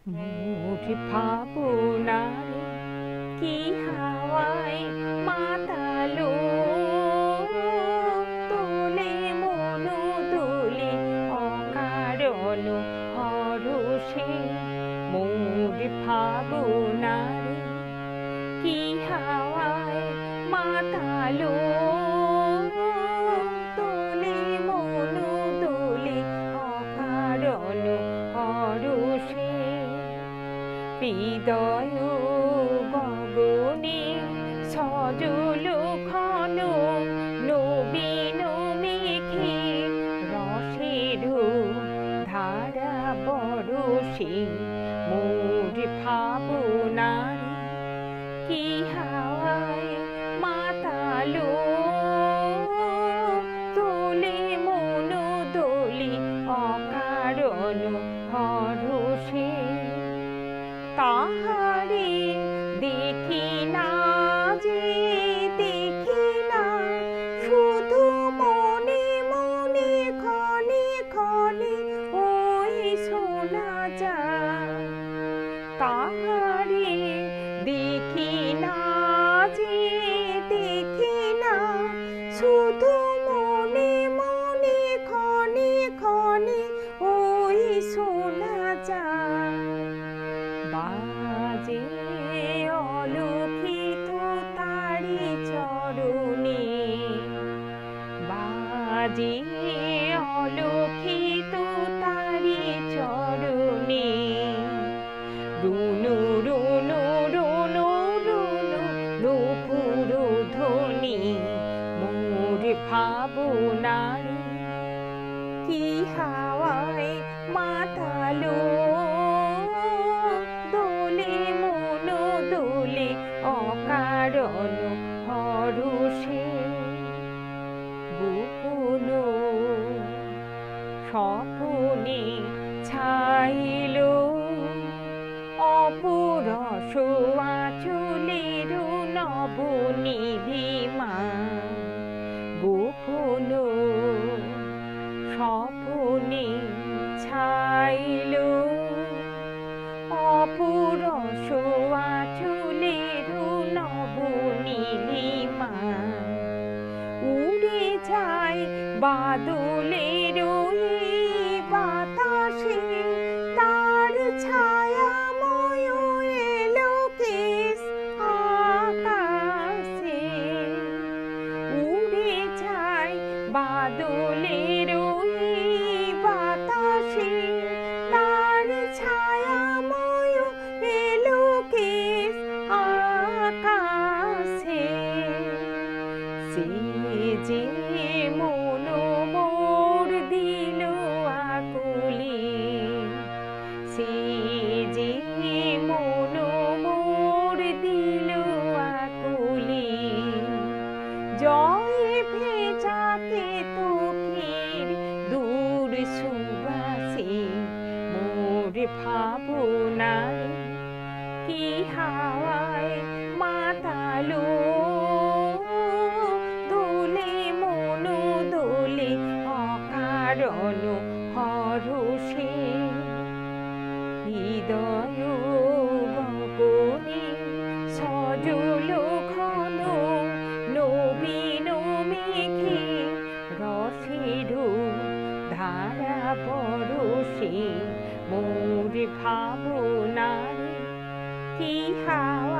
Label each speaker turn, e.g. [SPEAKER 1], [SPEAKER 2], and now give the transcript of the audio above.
[SPEAKER 1] মোর ভাবনারে কি হাওয়ায় মাতালো তোলে মনু দোলে অকারণ হরষে মোর ভাবনারে কি হাওয়ায় মাতালো তোলে মনু দোলে অকারণ হরষে হৃদয় গগনে সজল ঘন নবীন মেঘে রসের ধারা বরষে মোর ভাবনারে কি হাওয়ায় মাতালো তোলে মন দোলে অকারণ হরষে তাহারে দেখি না যে দেখি না শুধু মনে মনে ক্ষণে ক্ষণে ওই শোনা যায় তাহারে দেখি না যে দেখি না শুধু মনে মনে ক্ষণে ক্ষণে ওই শোনা যায় বাজে অলৌকিত তারি চরণে বাজে অলৌকিত তারি চরণে রুনু রুনু রুনু রুনু নুপুর ধ্বনি মোর ভাবনারে কি হাওয়ায় মাতালো দোলে মন দোলে অকারণ হরষে গোপন স্বপনে ছাইল অপরস আঁচলের নবনিধিমা গোপন স্বপনে ছাইল অপরস আঁচলের নবনীলিমা উড়ে যায় বাদলের বাতাসে তার ছায়াময় এলোকেশ আকাশে উড়ে যায় বাদলের বাতাসে তার ছায়াময় এলোকেশ আকাশে সে যে মন মোর দিল আকুলে সে যে মন মোর দিল আকুলে জয় ভেজাকে তোকের দূর সুবাসে মোর ভাবনারে কি হাওয়ায় মাতালো দোলে মন দোলে অকারণ হরষে হৃদয় গগনে সজল ঘন নবীন মেঘে রসের ধারা বরষে মোর ভাবনারে কি হাওয়া